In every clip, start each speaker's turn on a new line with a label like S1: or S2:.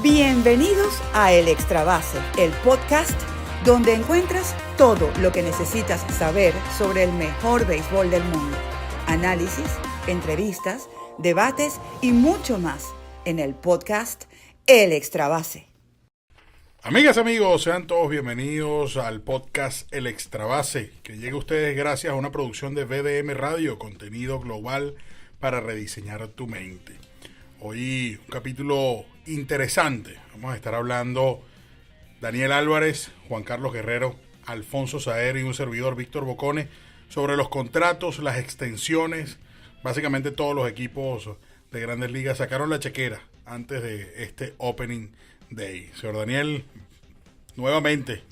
S1: Bienvenidos a El Extra Base, el podcast donde encuentras todo lo que necesitas saber sobre el mejor béisbol del mundo. Análisis, entrevistas, debates y mucho más en el podcast El Extra Base.
S2: Amigas, amigos, sean todos bienvenidos al podcast El Extra Base, que llega a ustedes gracias a una producción de VDM Radio, contenido global para rediseñar tu mente. Hoy un capítulo interesante. Vamos a estar hablando Daniel Álvarez, Juan Carlos Guerrero, Alfonso Saer y un servidor, Víctor Bocone, sobre los contratos, las extensiones. Básicamente todos los equipos de Grandes Ligas sacaron la chequera antes de este Opening Day. Señor Daniel, nuevamente,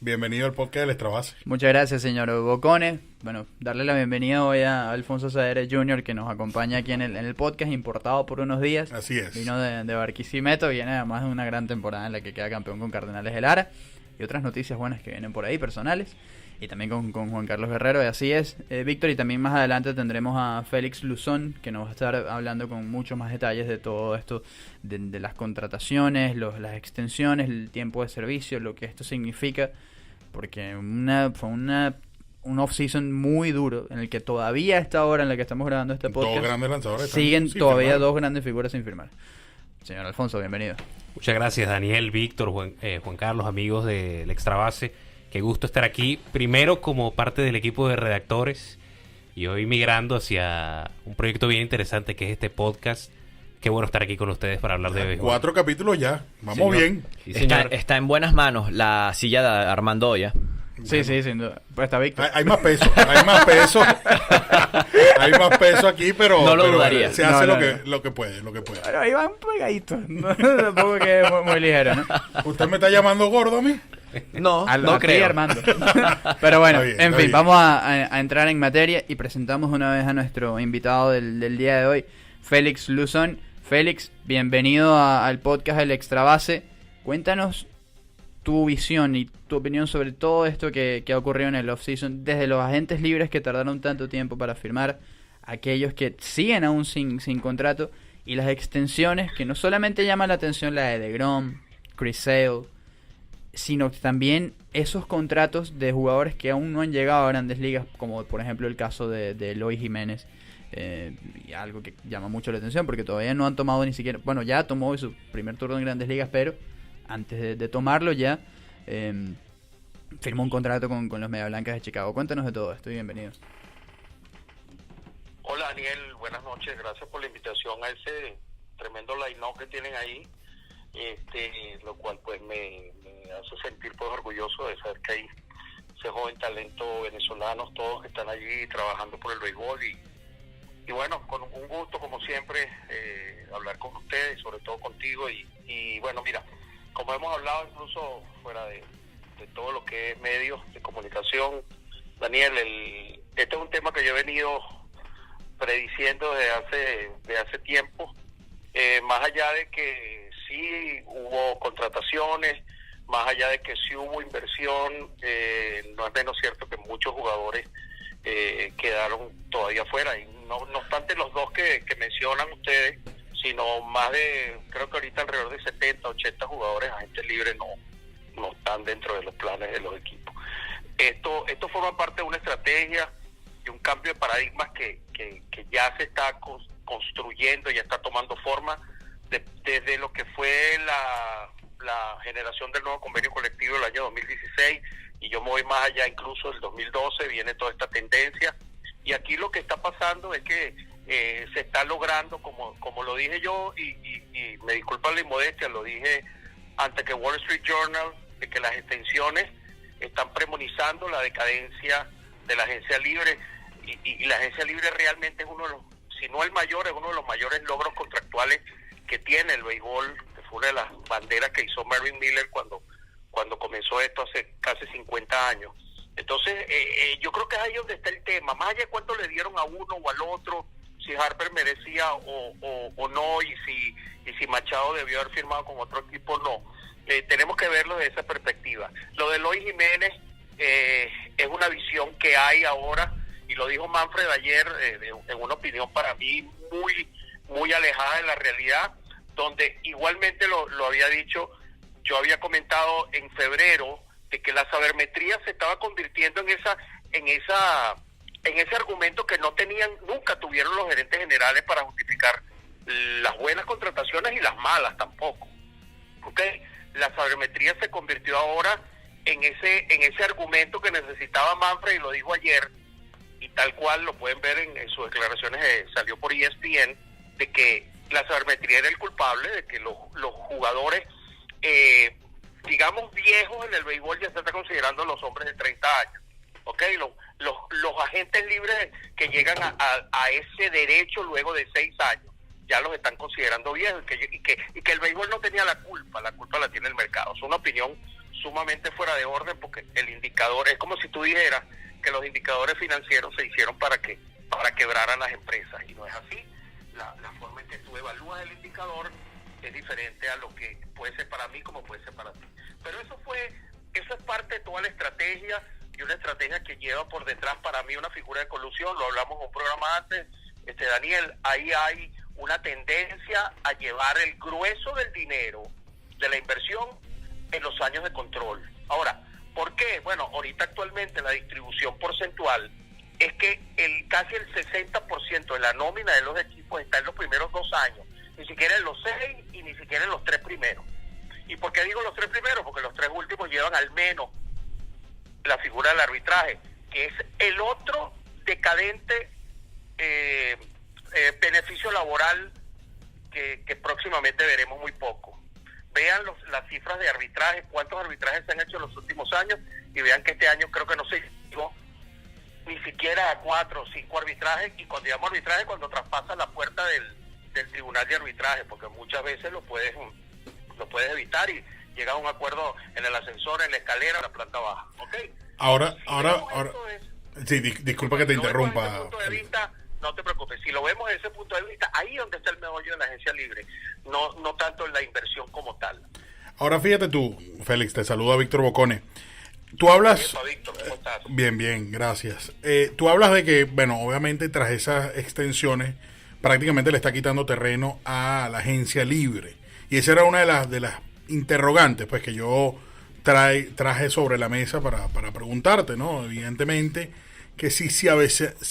S2: bienvenido al podcast del Extra Base.
S3: Muchas gracias, señor Bocone. Bueno, darle la bienvenida hoy a Alfonso Saer Jr., que nos acompaña aquí en el podcast, importado por unos días.
S2: Así es.
S3: Vino de Barquisimeto, viene además de una gran temporada en la que queda campeón con Cardenales de Lara. Y otras noticias buenas que vienen por ahí, personales. Y también con Juan Carlos Guerrero, y así es, Víctor. Y también más adelante tendremos a Félix Luzón, que nos va a estar hablando con muchos más detalles de todo esto, de las contrataciones, las extensiones, el tiempo de servicio, lo que esto significa. Porque fue un off-season muy duro, en el que todavía a esta hora en la que estamos grabando este podcast,
S2: Dos grandes lanzadores
S3: siguen todavía dos grandes figuras sin firmar. Señor Alfonso, bienvenido.
S4: Muchas gracias, Daniel, Víctor, Juan Carlos, amigos del Extra Base. Qué gusto estar aquí, primero como parte del equipo de redactores y hoy migrando hacia un proyecto bien interesante que es este podcast. Qué bueno estar aquí con ustedes para hablar de béisbol.
S2: 4 capítulos ya, vamos
S4: Señor.
S2: bien.
S4: Sí, señor.
S5: Está en buenas manos la silla de Armando Oya.
S3: Sí, sin duda. Pues está Víctor.
S2: Hay más peso, hay más peso aquí, pero,
S5: No lo
S2: pero
S5: dudaría.
S2: se hace
S3: No.
S2: lo que puede.
S3: Pero ahí van pegaditos. Tampoco que es muy ligero, ¿no?
S2: ¿Usted me está llamando gordo a mí?
S5: No,
S3: A
S5: no
S3: ti,
S5: creo.
S3: Armando. Pero bueno,
S2: Está bien,
S3: en
S2: está
S3: fin,
S2: bien.
S3: vamos a entrar en materia y presentamos una vez a nuestro invitado del día de hoy, Félix Luzón. Félix, bienvenido al podcast El Extra Base. Cuéntanos tu visión y tu opinión sobre todo esto que ha ocurrido en el off-season, desde los agentes libres que tardaron tanto tiempo para firmar, aquellos que siguen aún sin contrato, y las extensiones que no solamente llama la atención la de DeGrom, Chris Sale, sino que también esos contratos de jugadores que aún no han llegado a Grandes Ligas, como por ejemplo el caso de Eloy Jiménez, y algo que llama mucho la atención porque todavía no han tomado ni siquiera, bueno, ya tomó su primer turno en Grandes Ligas, pero antes de tomarlo ya firmó un contrato con los Media Blancas de Chicago. Cuéntanos de todo esto y bienvenido.
S6: Hola Daniel, buenas noches, gracias por la invitación a ese tremendo line-up que tienen ahí, lo cual pues me hace sentir pues orgulloso de saber que hay ese joven talento venezolanos, todos que están allí trabajando por el béisbol y bueno, con un gusto como siempre hablar con ustedes, sobre todo contigo y bueno, mira, como hemos hablado incluso fuera de todo lo que es medios de comunicación, Daniel, este es un tema que yo he venido prediciendo de hace tiempo, más allá de que sí hubo contrataciones, más allá de que sí hubo inversión, no es menos cierto que muchos jugadores quedaron todavía fuera, y no obstante los dos que mencionan ustedes, sino más de, creo que ahorita alrededor de 70, 80 jugadores agentes libres no están dentro de los planes de los equipos. Esto forma parte de una estrategia y un cambio de paradigmas que ya se está construyendo, ya está tomando forma desde lo que fue la generación del nuevo convenio colectivo del año 2016, y yo me voy más allá, incluso del 2012 viene toda esta tendencia, y aquí lo que está pasando es que se está logrando, como lo dije yo, y me disculpa la inmodestia, lo dije ante que Wall Street Journal, de que las extensiones están premonizando la decadencia de la agencia libre, y la agencia libre realmente es uno de los, si no el mayor, es uno de los mayores logros contractuales que tiene el béisbol, que fue una de las banderas que hizo Mervyn Miller cuando comenzó esto hace casi 50 años. Entonces, yo creo que es ahí donde está el tema, más allá de cuánto le dieron a uno o al otro, si Harper merecía o no, y si Machado debió haber firmado con otro equipo, no. Tenemos que verlo desde esa perspectiva. Lo de Eloy Jiménez es una visión que hay ahora, y lo dijo Manfred ayer, en una opinión para mí muy alejada de la realidad, donde igualmente lo había dicho, yo había comentado en febrero de que la sabermetría se estaba convirtiendo en ese argumento que nunca tuvieron los gerentes generales para justificar las buenas contrataciones y las malas tampoco. ¿Okay? La sabermetría se convirtió ahora en ese argumento que necesitaba Manfred, y lo dijo ayer, y tal cual lo pueden ver en sus declaraciones, salió por ESPN, de que la sabermetría era el culpable de que los jugadores, digamos, viejos en el béisbol ya se está considerando los hombres de 30 años. ¿Okay? Los agentes libres que llegan a ese derecho luego de 6 años, ya los están considerando viejos, y que el béisbol no tenía la culpa la tiene el mercado. Es una opinión sumamente fuera de orden, porque el indicador, es como si tú dijeras que los indicadores financieros se hicieron para quebraran las empresas, y no es así. La forma en que tú evalúas el indicador es diferente a lo que puede ser para mí como puede ser para ti. Pero eso es parte de toda la estrategia, y una estrategia que lleva por detrás para mí una figura de colusión. Lo hablamos en un programa antes, Daniel, ahí hay una tendencia a llevar el grueso del dinero de la inversión en los años de control. Ahora, ¿por qué? Bueno, ahorita actualmente la distribución porcentual es que casi el 60% de la nómina de los equipos está en los primeros 2 años, ni siquiera en los 6 y ni siquiera en los 3 primeros. ¿Y por qué digo los 3 primeros? Porque los 3 últimos llevan al menos la figura del arbitraje, que es el otro decadente beneficio laboral que próximamente veremos muy poco. Vean las cifras de arbitraje, cuántos arbitrajes se han hecho en los últimos años, y vean que este año creo que no se llegó ni siquiera a 4 o 5 arbitrajes, y cuando llamo arbitraje, cuando traspasa la puerta del tribunal de arbitraje, porque muchas veces lo puedes evitar y llegas a un acuerdo en el ascensor, en la escalera, en la planta baja. ¿Okay?
S2: Ahora, sí, disculpa que te interrumpa.
S6: Desde ese punto de vista, no te preocupes, si lo vemos desde ese punto de vista, ahí es donde está el meollo de la agencia libre, no tanto en la inversión como tal.
S2: Ahora fíjate tú, Félix, te saluda Víctor Bocone. Tú hablas...
S6: Víctor, ¿cómo estás?
S2: Bien, gracias. Tú hablas de que, bueno, obviamente tras esas extensiones, prácticamente le está quitando terreno a la agencia libre. Y esa era una de las interrogantes, pues, que yo traje sobre la mesa para preguntarte, ¿no? Evidentemente que si se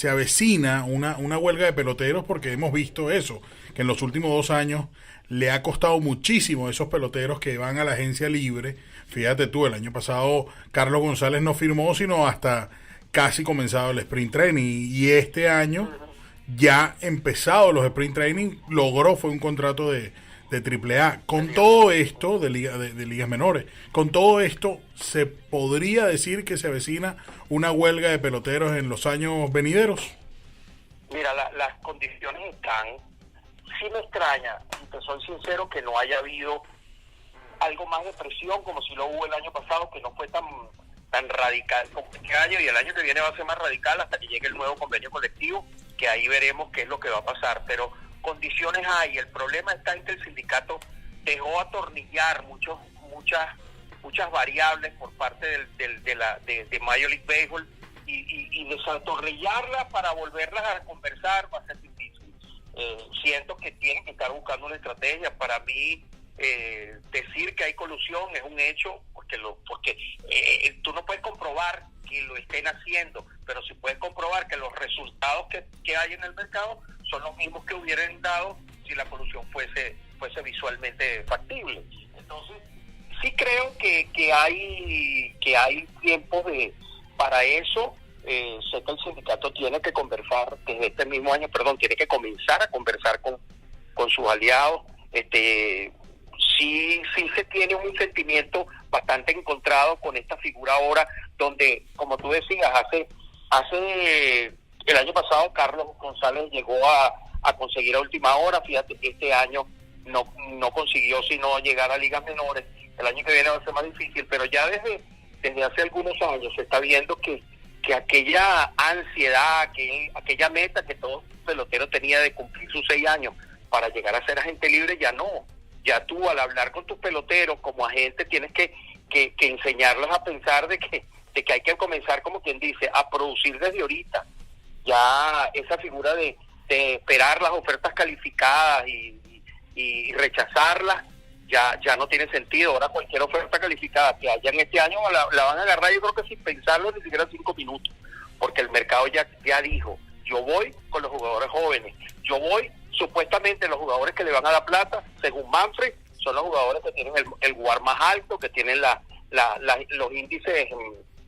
S2: avecina una huelga de peloteros, porque hemos visto eso, que en los últimos 2 años le ha costado muchísimo a esos peloteros que van a la agencia libre. Fíjate tú, el año pasado Carlos González no firmó sino hasta casi comenzado el sprint training, y este año ya empezado los sprint training fue un contrato de AAA. Con todo esto de ligas menores, con todo esto, ¿se podría decir que se avecina una huelga de peloteros en los años venideros?
S6: Mira, las condiciones están. Sí me extraña, y te soy sincero, que no haya habido algo más de presión como si lo hubo el año pasado, que no fue tan radical como este año, y el año que viene va a ser más radical hasta que llegue el nuevo convenio colectivo, que ahí veremos qué es lo que va a pasar. Pero condiciones hay. El problema está en que el sindicato dejó atornillar muchas variables por parte de Major League Baseball, y desatornillarlas para volverlas a conversar va a ser difícil. Siento que tienen que estar buscando una estrategia. Para mí, decir que hay colusión es un hecho, porque tú no puedes comprobar que lo estén haciendo, pero sí puedes comprobar que los resultados que hay en el mercado son los mismos que hubieran dado si la colusión fuese visualmente factible. Entonces, sí creo que hay tiempos para eso. Sé que el sindicato tiene que conversar desde este mismo año, tiene que comenzar a conversar con sus aliados. Sí se tiene un sentimiento bastante encontrado con esta figura ahora, donde, como tú decías, hace el año pasado Carlos González llegó a conseguir a última hora. Fíjate, este año no consiguió sino llegar a ligas menores. El año que viene va a ser más difícil, pero ya desde hace algunos años se está viendo que aquella ansiedad, aquella meta que todo pelotero tenía de cumplir sus 6 años para llegar a ser agente libre, ya no. Ya tú, al hablar con tus peloteros como agente, tienes que enseñarlos a pensar de que hay que comenzar, como quien dice, a producir desde ahorita. Ya esa figura de esperar las ofertas calificadas y y rechazarlas ya no tiene sentido. Ahora cualquier oferta calificada que haya en este año la van a agarrar, yo creo que sin pensarlo ni siquiera 5 minutos, porque el mercado ya dijo, yo voy con los jugadores jóvenes, yo voy, supuestamente los jugadores que le van a dar plata, según Manfred, son los jugadores que tienen el WAR más alto, que tienen los índices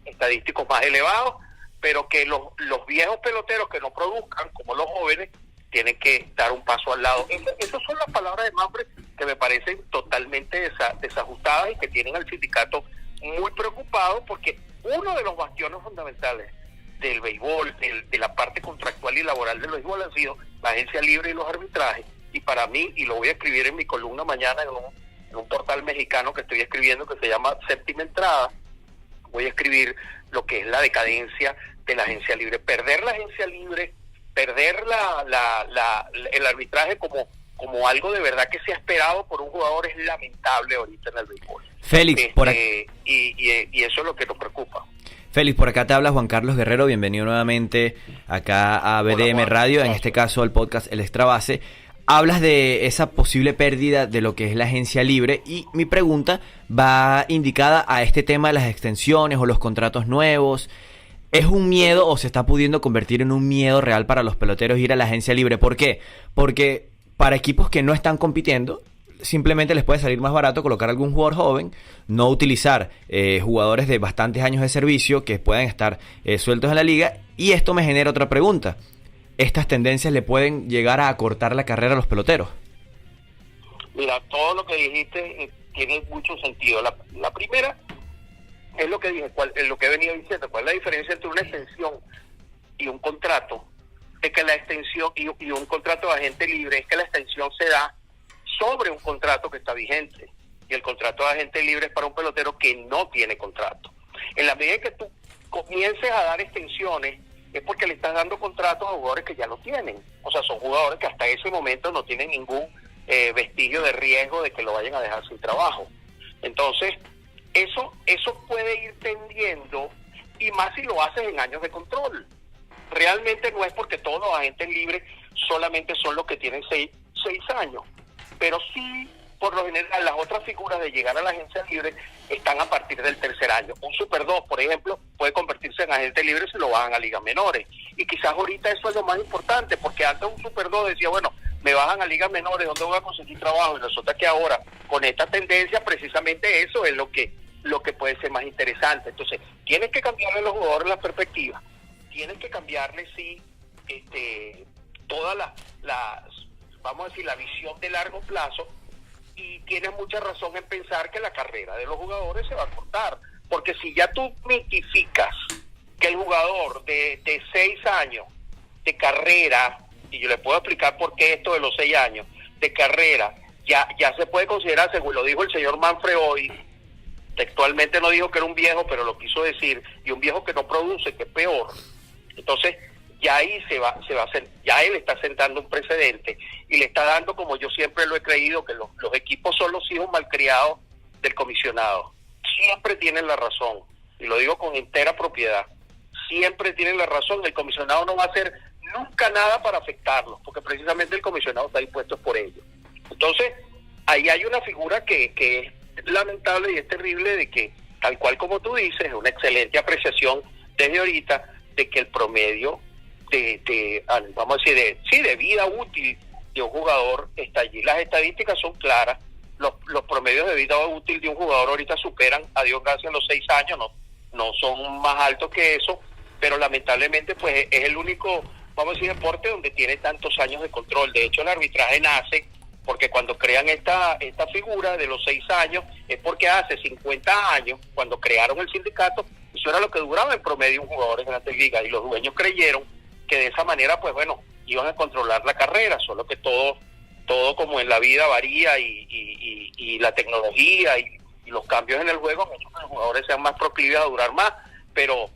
S6: estadísticos más elevados, pero que los viejos peloteros que no produzcan, como los jóvenes, tienen que dar un paso al lado. Esas son las palabras de Manfred que me parecen totalmente desajustadas y que tienen al sindicato muy preocupado, porque uno de los bastiones fundamentales del béisbol, de la parte contractual y laboral del béisbol, ha sido la agencia libre y los arbitrajes. Y para mí, y lo voy a escribir en mi columna mañana en un portal mexicano que estoy escribiendo que se llama Séptima Entrada, voy a escribir lo que es la decadencia de la agencia libre. Perder la agencia libre, perder el arbitraje como algo de verdad que se ha esperado por un jugador es lamentable ahorita en el béisbol.
S5: Félix,
S6: y eso es lo que nos preocupa.
S5: Félix, por acá te habla Juan Carlos Guerrero, bienvenido nuevamente acá a BDM
S6: Hola, Juan.
S5: Radio, en
S6: Gracias.
S5: este caso al podcast El Extra Base. Hablas de esa posible pérdida de lo que es la agencia libre y mi pregunta va indicada a este tema de las extensiones o los contratos nuevos. ¿Es un miedo o se está pudiendo convertir en un miedo real para los peloteros ir a la agencia libre? ¿Por qué? Porque para equipos que no están compitiendo, simplemente les puede salir más barato colocar algún jugador joven, no utilizar jugadores de bastantes años de servicio que puedan estar sueltos en la liga. Y esto me genera otra pregunta. ¿Estas tendencias le pueden llegar a acortar la carrera a los peloteros?
S6: Mira, todo lo que dijiste tiene mucho sentido. La primera es lo que dije, es lo que he venido diciendo. ¿Cuál es la diferencia entre una extensión y un contrato? Es que la extensión y un contrato de agente libre es que la extensión se da sobre un contrato que está vigente. Y el contrato de agente libre es para un pelotero que no tiene contrato. En la medida que tú comiences a dar extensiones, es porque le estás dando contratos a jugadores que ya lo tienen. O sea, son jugadores que hasta ese momento no tienen ningún vestigio de riesgo de que lo vayan a dejar sin trabajo. Entonces, eso puede ir tendiendo, y más si lo haces en años de control. Realmente no es porque todos los agentes libres solamente son los que tienen 6 años, pero sí, por lo general, las otras figuras de llegar a la agencia libre están a partir del tercer año. Un Super 2, por ejemplo, puede convertirse en agente libre si lo bajan a ligas menores. Y quizás ahorita eso es lo más importante, porque antes un Super 2 decía, bueno, me bajan a ligas menores, ¿dónde voy a conseguir trabajo? Y resulta que ahora, con esta tendencia, precisamente eso es lo que puede ser más interesante. Entonces, tienes que cambiarle a los jugadores la perspectiva. Tienes que cambiarle, sí, toda vamos a decir, la visión de largo plazo. Y tienes mucha razón en pensar que la carrera de los jugadores se va a cortar, porque si ya tú mitificas que el jugador de 6 años de carrera, y yo le puedo explicar por qué esto de los 6 años de carrera ya se puede considerar, según lo dijo el señor Manfred hoy, textualmente no dijo que era un viejo, pero lo quiso decir, y un viejo que no produce, que es peor. Entonces ya ahí se va a hacer, ya él está sentando un precedente y le está dando, como yo siempre lo he creído, que los equipos son los hijos malcriados del comisionado. Siempre tienen la razón, y lo digo con entera propiedad. Siempre tienen la razón. El comisionado no va a hacer nunca nada para afectarlos, porque precisamente el comisionado está dispuesto por ello. Entonces, ahí hay una figura que es lamentable y es terrible, de que, tal cual como tú dices, es una excelente apreciación desde ahorita, de que el promedio vamos a decir, de vida útil de un jugador está allí. Las estadísticas son claras. Los promedios de vida útil de un jugador ahorita superan, a Dios gracias, los 6 años, no son más altos que eso, pero lamentablemente pues es el único, vamos a decir, deporte donde tiene tantos años de control. De hecho, el arbitraje nace porque cuando crean esta figura de los 6 años, es porque hace 50 años, cuando crearon el sindicato, eso era lo que duraba en promedio un jugador en Grandes Ligas, y los dueños creyeron que de esa manera, pues bueno, iban a controlar la carrera, solo que todo como en la vida varía, y la tecnología y los cambios en el juego han hecho que los jugadores sean más proclives a durar más. Pero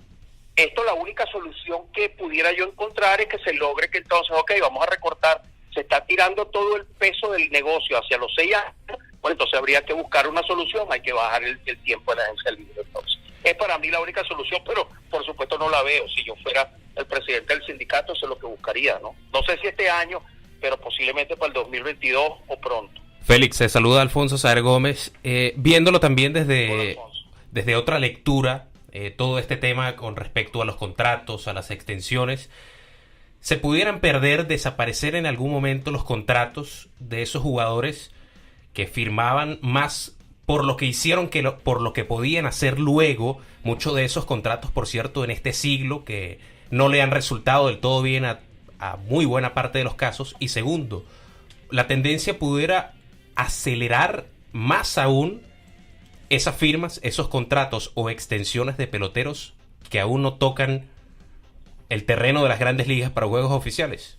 S6: esto, la única solución que pudiera yo encontrar es que se logre que entonces, vamos a recortar, se está tirando todo el peso del negocio hacia los 6 años, bueno, entonces habría que buscar una solución, hay que bajar el tiempo de la agencia libre. Entonces, es para mí la única solución, pero por supuesto no la veo. Si yo fuera el presidente del sindicato, eso es lo que buscaría, ¿no? No sé si este año pero posiblemente para el 2022 o pronto.
S4: Félix, se saluda Alfonso Saer Gómez, viéndolo también
S6: Hola,
S4: desde
S6: Alfonso.
S4: otra lectura, todo este tema con respecto a los contratos, a las extensiones. ¿Se pudieran perder, desaparecer en algún momento los contratos de esos jugadores que firmaban más por lo que hicieron que por lo que podían hacer luego? Muchos de esos contratos, por cierto, en este siglo, que no le han resultado del todo bien a muy buena parte de los casos. Y segundo, la tendencia pudiera acelerar más aún esas firmas, esos contratos o extensiones de peloteros que aún no tocan el terreno de las grandes ligas para juegos oficiales.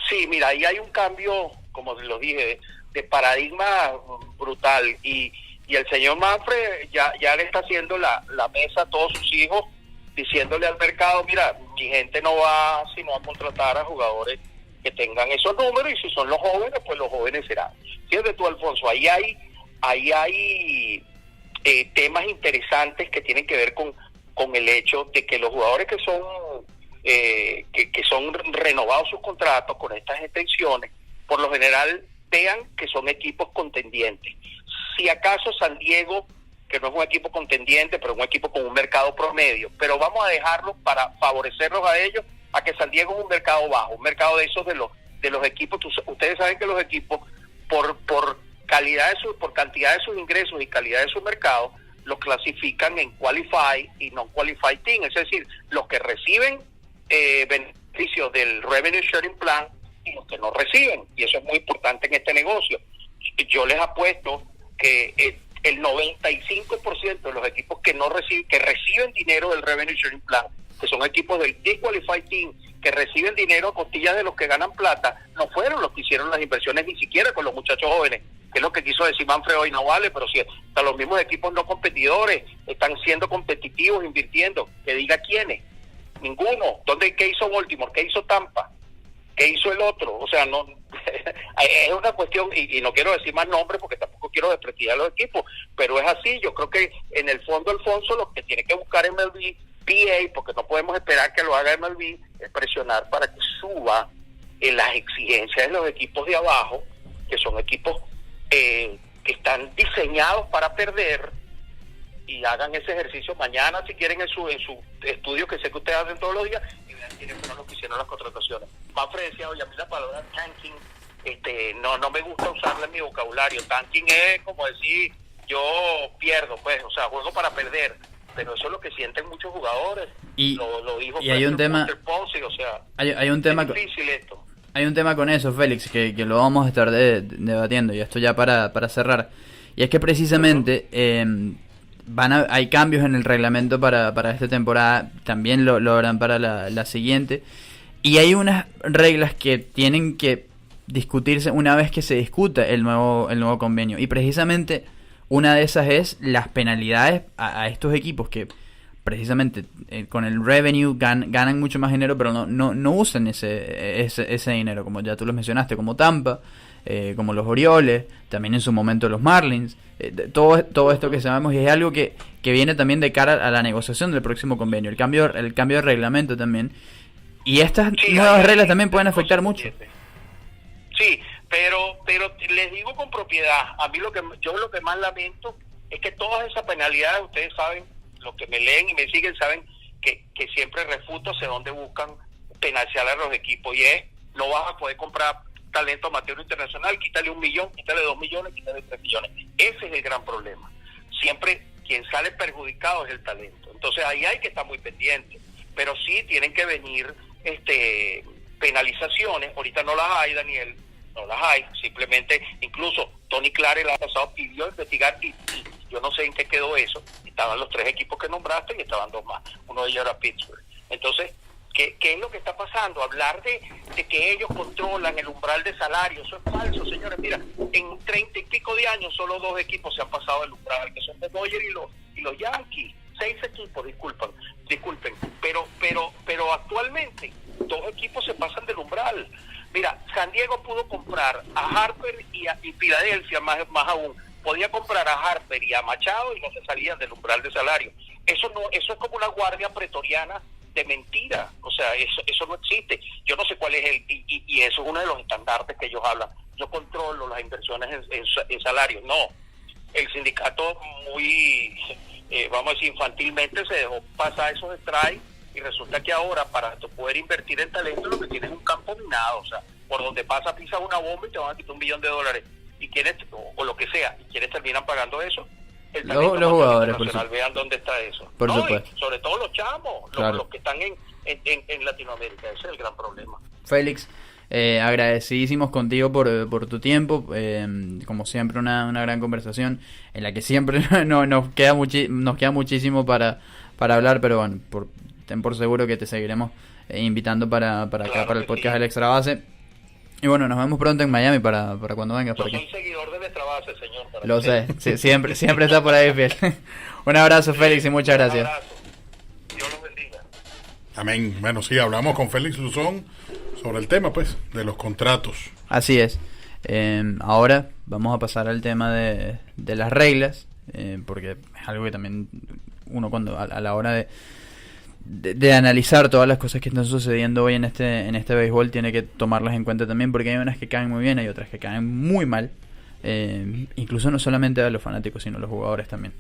S6: Sí, mira, ahí hay un cambio, como lo dije, de paradigma brutal, y el señor Manfred ya le está haciendo la mesa a todos sus hijos, diciéndole al mercado, mira, mi gente no va sino a contratar a jugadores que tengan esos números, y si son los jóvenes, pues los jóvenes serán. Fíjate tú, Alfonso, ahí hay temas interesantes que tienen que ver con el hecho de que los jugadores que son que son renovados sus contratos con estas extensiones, por lo general vean que son equipos contendientes. Si acaso San Diego, que no es un equipo contendiente, pero es un equipo con un mercado promedio, pero vamos a dejarlo para favorecerlos a ellos, a que San Diego es un mercado bajo, un mercado de esos de los equipos. Ustedes saben que los equipos por calidad por cantidad de sus ingresos y calidad de su mercado, los clasifican en Qualify y Non-Qualify Team, es decir, los que reciben beneficios del Revenue Sharing Plan y los que no reciben, y eso es muy importante en este negocio. Yo les apuesto que el 95% de los equipos que reciben dinero del Revenue Sharing Plan, que son equipos del Qualify Team, que reciben dinero a costillas de los que ganan plata, no fueron los que hicieron las inversiones ni siquiera con los muchachos jóvenes, que es lo que quiso decir Manfred hoy. No vale, pero si hasta los mismos equipos no competidores están siendo competitivos, invirtiendo, que diga quiénes, ninguno. ¿Qué hizo Baltimore? ¿Qué hizo Tampa? ¿Qué hizo el otro? O sea, no es una cuestión, y no quiero decir más nombres porque tampoco quiero desprestigiar a los equipos, pero es así. Yo creo que en el fondo, Alfonso, lo que tiene que buscar MLB, PA, porque no podemos esperar que lo haga MLB, es presionar para que suba en las exigencias de los equipos de abajo, que son equipos que están diseñados para perder, y hagan ese ejercicio mañana si quieren en su estudio, que sé que ustedes hacen todos los días, y vean quiénes fueron los que hicieron las contrataciones. Manfred decía, oye, a mí la palabra tanking no me gusta usarla en mi vocabulario. Tanking es como decir, yo pierdo, pues, o sea, juego para perder, pero eso es lo que sienten muchos jugadores.
S3: Y
S6: lo dijo,
S3: y hay un tema,
S6: Ponce, o sea,
S3: hay un tema,
S6: es difícil esto.
S3: Hay un tema con eso, Félix, que lo vamos a estar debatiendo, y esto ya para cerrar. Y es que precisamente hay cambios en el reglamento para esta temporada, también lo harán para la siguiente. Y hay unas reglas que tienen que discutirse una vez que se discuta el nuevo convenio. Y precisamente una de esas es las penalidades a estos equipos que precisamente con el revenue ganan mucho más dinero, pero no usan ese dinero, como ya tú lo mencionaste, como Tampa, como los Orioles, también en su momento los Marlins, todo esto que sabemos, y es algo que viene también de cara a la negociación del próximo convenio, el cambio de reglamento también, y estas nuevas reglas también pueden afectar mucho.
S6: Sí, pero les digo con propiedad, a mí lo que más lamento es que todas esas penalidades, ustedes saben, los que me leen y me siguen saben que siempre refuto hacia dónde buscan penalizar a los equipos, y es, no vas a poder comprar talento amateur internacional, quítale 1 millón, quítale 2 millones, quítale 3 millones. Ese es el gran problema. Siempre quien sale perjudicado es el talento. Entonces ahí hay que estar muy pendiente, pero sí tienen que venir penalizaciones. Ahorita no las hay, Daniel, no las hay. Simplemente, incluso Tony Clare el año pasado pidió investigar, y yo no sé en qué quedó eso. Estaban los 3 equipos que nombraste y estaban 2 más. Uno de ellos era Pittsburgh. Entonces, ¿qué es lo que está pasando? Hablar de que ellos controlan el umbral de salario, eso es falso, señores. Mira, en 30 y pico de años solo 2 equipos se han pasado el umbral, que son los Dodgers y los Yankees. 6 equipos, disculpen, pero actualmente 2 equipos se pasan del umbral. Mira, San Diego pudo comprar a Harper y Filadelfia, más aún, podía comprar a Harper y a Machado y no se salían del umbral de salario. Eso es como una guardia pretoriana de mentira. O sea, eso no existe. Yo no sé cuál es y eso es uno de los estandartes que ellos hablan. Yo controlo las inversiones en salarios. No, el sindicato muy, vamos a decir, infantilmente se dejó pasar esos strikes y resulta que ahora para poder invertir en talento lo que tienes es un campo minado. O sea, por donde pisas una bomba y te van a quitar $1 millón y quienes, o lo que sea, y quienes terminan pagando eso.
S3: Los jugadores, por
S6: supuesto. Vean dónde está eso.
S3: Por supuesto.
S6: Y sobre todo los chamos,
S3: Claro.
S6: los que están en Latinoamérica. Ese es el gran problema.
S3: Félix, agradecidísimos contigo por tu tiempo, como siempre una gran conversación en la que siempre nos queda muchísimo para hablar, pero bueno, ten por seguro que te seguiremos invitando para acá,
S6: Claro
S3: para el
S6: que
S3: podcast
S6: sí.
S3: del Extra Base. Y bueno, nos vemos pronto en Miami para cuando vengas
S6: Yo
S3: por
S6: soy
S3: aquí.
S6: seguidor de nuestra base, señor. para
S3: Lo
S6: que
S3: sé, siempre está por ahí, fiel. Un abrazo, Félix, y muchas
S6: Un
S3: gracias.
S6: abrazo. Dios los bendiga.
S2: Amén. Bueno, sí, hablamos con Félix Luzón sobre el tema, pues, de los contratos.
S3: Así es. Ahora vamos a pasar al tema de las reglas, porque es algo que también uno cuando a la hora de analizar todas las cosas que están sucediendo hoy en este béisbol tiene que tomarlas en cuenta también, porque hay unas que caen muy bien, hay otras que caen muy mal, incluso no solamente a los fanáticos sino a los jugadores también.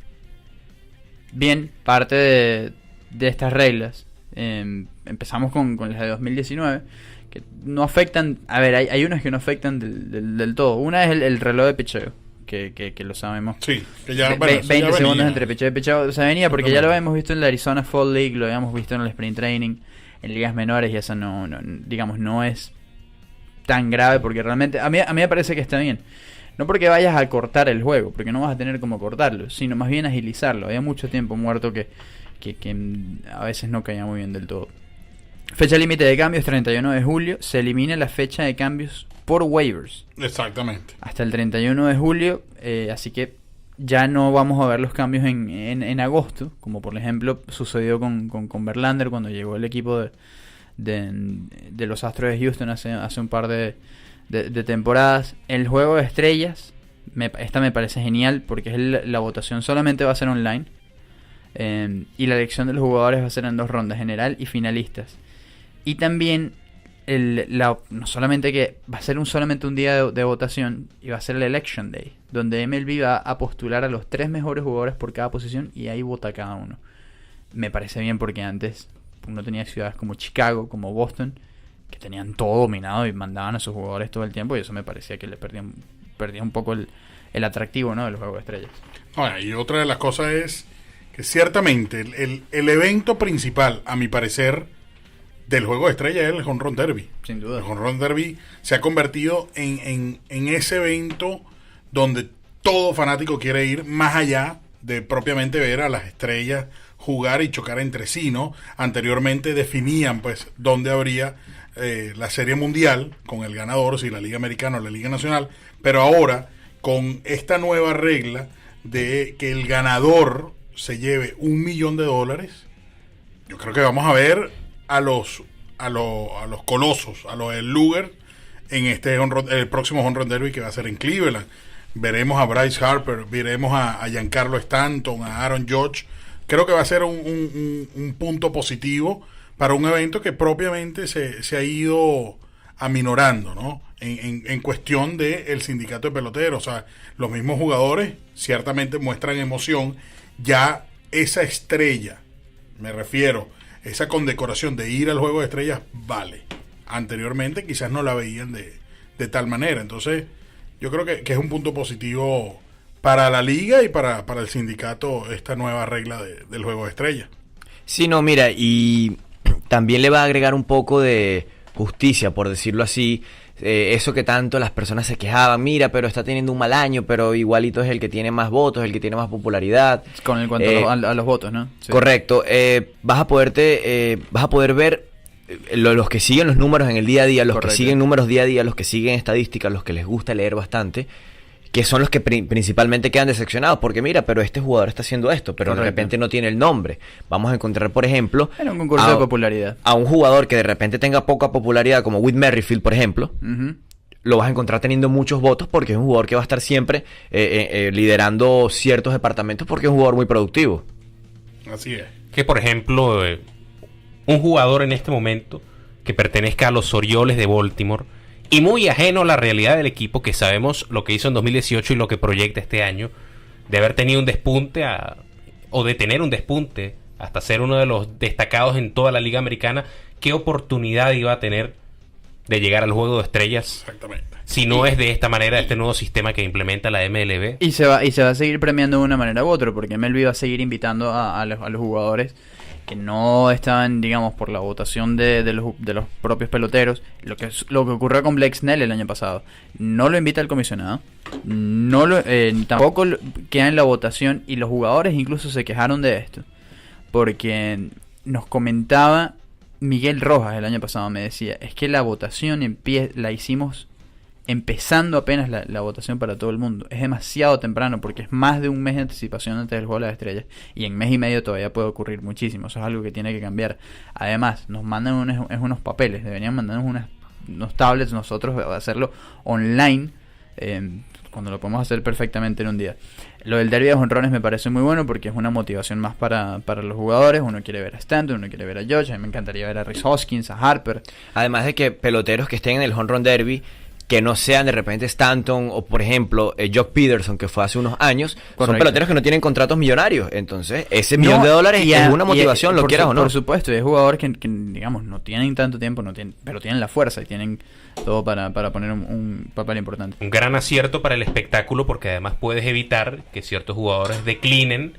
S3: Bien, parte de estas reglas, empezamos con las de 2019, que no afectan, a ver, hay unas que no afectan del todo. Una es el reloj de picheo, que lo sabemos.
S2: Sí, que ya,
S3: 20
S2: eso ya
S3: segundos
S2: venía.
S3: entre picheo y picheo. O sea, venía porque ya lo habíamos visto en la Arizona Fall League, lo habíamos visto en el Sprint Training, en ligas menores, y eso no es tan grave, porque realmente a mí me parece que está bien. No porque vayas a cortar el juego, porque no vas a tener cómo cortarlo, sino más bien agilizarlo. Había mucho tiempo muerto que a veces no caía muy bien del todo. Fecha límite de cambios 31 de julio. Se elimina la fecha de cambios por waivers
S2: Exactamente.
S3: hasta el 31 de julio, así que ya no vamos a ver los cambios en agosto, como por ejemplo sucedió con Verlander cuando llegó el equipo de los Astros de Houston hace un par de temporadas. El juego de estrellas, esta me parece genial porque la votación solamente va a ser online, y la elección de los jugadores va a ser en 2 rondas, general y finalistas. Y también no solamente que va a ser solamente un día de votación, y va a ser el Election Day, donde MLB va a postular a los 3 mejores jugadores por cada posición y ahí vota cada uno. Me parece bien porque antes uno tenía ciudades como Chicago, como Boston, que tenían todo dominado y mandaban a sus jugadores todo el tiempo, y eso me parecía que le perdía un poco el atractivo, ¿no?, del juego de estrellas.
S2: Ahora, y otra de las cosas es que ciertamente el evento principal, a mi parecer, del juego de estrella es el Home Run Derby.
S3: Sin duda.
S2: El Home Run Derby se ha convertido en ese evento donde todo fanático quiere ir más allá de propiamente ver a las estrellas jugar y chocar entre sí, ¿no? Anteriormente definían, pues, dónde habría la Serie Mundial con el ganador, si la Liga Americana o la Liga Nacional, pero ahora con esta nueva regla de que el ganador se lleve $1 millón, yo creo que vamos a ver a los colosos, a los del Luger en el próximo Home Run Derby que va a ser en Cleveland. Veremos a Bryce Harper, veremos a Giancarlo Stanton, a Aaron Judge. Creo que va a ser un punto positivo para un evento que propiamente se ha ido aminorando, ¿no? En cuestión del sindicato de peloteros. O sea, los mismos jugadores ciertamente muestran emoción. Ya esa estrella, me refiero, esa condecoración de ir al juego de estrellas, vale. Anteriormente quizás no la veían de tal manera. Entonces, yo creo que es un punto positivo para la liga y para el sindicato esta nueva regla del juego de estrellas.
S5: Sí, no, mira, y también le va a agregar un poco de justicia, por decirlo así. Eso que tanto las personas se quejaban, mira, pero está teniendo un mal año, pero igualito es el que tiene más votos, el que tiene más popularidad.
S3: Con el cuanto a los votos, ¿no? Sí.
S5: Correcto. Vas a poder ver los que siguen los números en el día a día, los
S3: Correcto.
S5: que siguen números día a día, los que siguen estadísticas, los que les gusta leer bastante, que son los que principalmente quedan decepcionados, porque mira, pero este jugador está haciendo esto, pero
S3: Correcto.
S5: de repente no tiene el nombre. Vamos a encontrar, por ejemplo,
S3: Era un concurso de popularidad.
S5: a un jugador que de repente tenga poca popularidad, como Whit Merrifield, por ejemplo.
S3: Ujú.
S5: Lo vas a encontrar teniendo muchos votos porque es un jugador que va a estar siempre liderando ciertos departamentos porque es un jugador muy productivo.
S2: Así es.
S4: Que por ejemplo, un jugador en este momento que pertenezca a los Orioles de Baltimore y muy ajeno a la realidad del equipo, que sabemos lo que hizo en 2018 y lo que proyecta este año, de haber tenido un despunte o de tener un despunte hasta ser uno de los destacados en toda la liga americana, ¿qué oportunidad iba a tener de llegar al juego de estrellas?
S2: Exactamente.
S4: Si no es de esta manera, este nuevo sistema que implementa la MLB.
S3: Y se va a seguir premiando de una manera u otra, porque MLB va a seguir invitando a los jugadores que no estaban, digamos, por la votación de los propios peloteros. Lo que ocurrió con Blake Snell el año pasado. No lo invita el comisionado, tampoco queda en la votación, y los jugadores incluso se quejaron de esto, porque nos comentaba Miguel Rojas el año pasado, me decía, es que la votación la hicimos empezando apenas la votación para todo el mundo. Es demasiado temprano, porque es más de un mes de anticipación antes del juego de las estrellas, y en mes y medio todavía puede ocurrir muchísimo. Eso es algo que tiene que cambiar. Además, nos mandan unos papeles, deberían mandarnos unos tablets nosotros, hacerlo online, cuando lo podemos hacer perfectamente en un día. Lo del derbi de jonrones me parece muy bueno, porque es una motivación más para los jugadores. Uno quiere ver a Stanton, uno quiere ver a Judge. A mí me encantaría ver a Rhys Hoskins, a Harper.
S5: Además de que peloteros que estén en el home run derby, que no sean de repente Stanton o, por ejemplo, Jock Peterson, que fue hace unos años,
S3: Correcto.
S5: Son peloteros que no tienen contratos millonarios. Entonces, ese millón de dólares es una motivación, lo quieras o no.
S3: Por supuesto, y hay jugadores que, digamos, no tienen tanto tiempo, pero tienen la fuerza y tienen todo para poner un papel importante.
S4: Un gran acierto para el espectáculo, porque además puedes evitar que ciertos jugadores declinen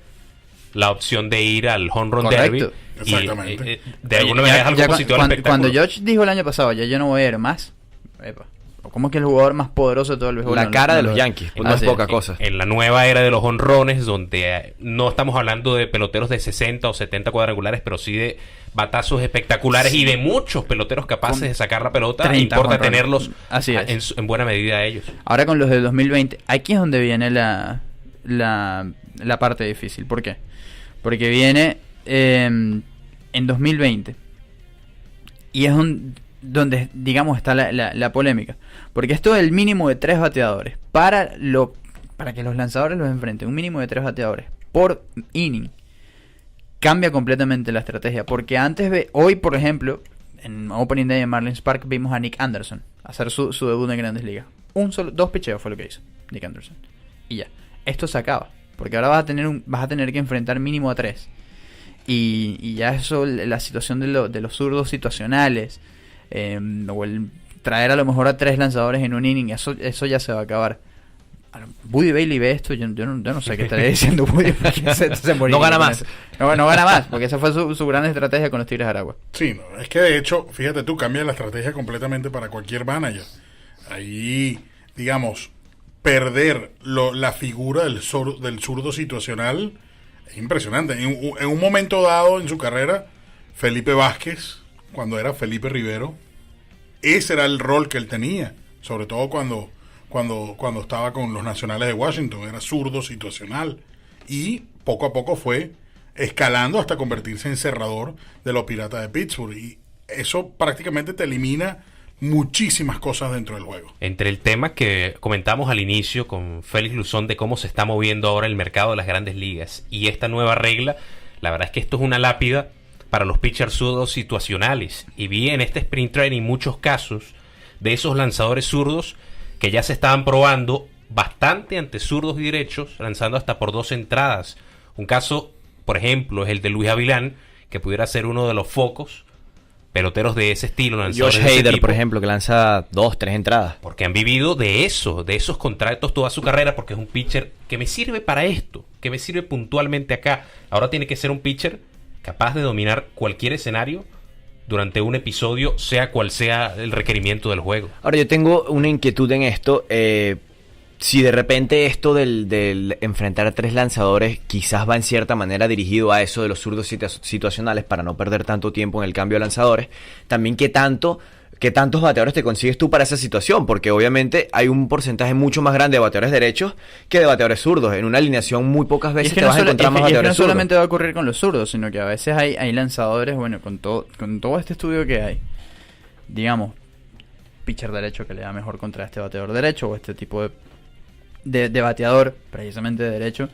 S4: la opción de ir al home run derby.
S2: Exactamente.
S4: Y de alguna manera es algo positivo al espectáculo.
S3: Cuando George dijo el año pasado, ya yo no voy a ir más, epa, ¿cómo es que el jugador más poderoso de todo el béisbol?
S5: La cara de los Yankees, no es poca cosa.
S4: En la nueva era de los honrones, donde no estamos hablando de peloteros de 60 o 70 cuadrangulares, pero sí de batazos espectaculares, sí, y de muchos peloteros capaces de sacar la pelota. Importa tenerlos en buena medida a ellos.
S3: Ahora con los de 2020, aquí es donde viene la parte difícil. ¿Por qué? Porque viene en 2020 y es donde, digamos, está la polémica, porque esto es el mínimo de 3 bateadores para que los lanzadores los enfrenten. Un mínimo de 3 bateadores por inning cambia completamente la estrategia, porque hoy, por ejemplo, en Opening Day en Marlins Park, vimos a Nick Anderson hacer su debut en Grandes Ligas. 2 picheos fue lo que hizo Nick Anderson, y ya, esto se acaba, porque ahora vas a tener que enfrentar mínimo a 3, y ya eso, la situación de los zurdos situacionales, o el traer a lo mejor a 3 lanzadores en un inning, eso ya se va a acabar. Buddy Bailey ve esto, yo no sé qué estaría diciendo Buddy, se
S5: no gana más.
S3: No gana más, porque esa fue su gran estrategia con los Tigres de Aragua.
S2: Sí, no, es que de hecho, fíjate tú, cambia la estrategia completamente para cualquier manager. Ahí, digamos, perder la figura del zurdo situacional es impresionante. En un momento dado en su carrera, Felipe Vázquez, cuando era Felipe Rivero, ese era el rol que él tenía, sobre todo cuando estaba con los Nacionales de Washington, era zurdo situacional, y poco a poco fue escalando hasta convertirse en cerrador de los Piratas de Pittsburgh, y eso prácticamente te elimina muchísimas cosas dentro del juego.
S4: Entre el tema que comentamos al inicio con Félix Luzón de cómo se está moviendo ahora el mercado de las Grandes Ligas y esta nueva regla, la verdad es que esto es una lápida para los pitchers zurdos situacionales, y vi en este sprint training muchos casos de esos lanzadores zurdos que ya se estaban probando bastante ante zurdos y derechos, lanzando hasta por 2 entradas. Un caso, por ejemplo, es el de Luis Avilán, que pudiera ser uno de los focos peloteros de ese estilo, lanzadores
S5: Josh
S4: de ese
S5: Hader,
S4: tipo,
S5: por ejemplo, que lanza 2, 3 entradas.
S4: porque han vivido de esos contratos toda su carrera, porque es un pitcher que me sirve para esto, que me sirve puntualmente acá. Ahora tiene que ser un pitcher capaz de dominar cualquier escenario durante un episodio, sea cual sea el requerimiento del juego.
S5: Ahora, yo tengo una inquietud en esto. Si de repente esto del enfrentar a 3 lanzadores quizás va en cierta manera dirigido a eso de los zurdos situacionales para no perder tanto tiempo en el cambio de lanzadores, también ¿qué tantos bateadores te consigues tú para esa situación? Porque obviamente hay un porcentaje mucho más grande de bateadores derechos que de bateadores zurdos. En una alineación muy pocas veces te vas a encontrar más bateadores zurdos.
S3: No solamente va a ocurrir con los zurdos, sino que a veces hay lanzadores, bueno, con todo este estudio que hay, digamos, pitcher derecho que le da mejor contra este bateador derecho, o este tipo de bateador precisamente de derecho,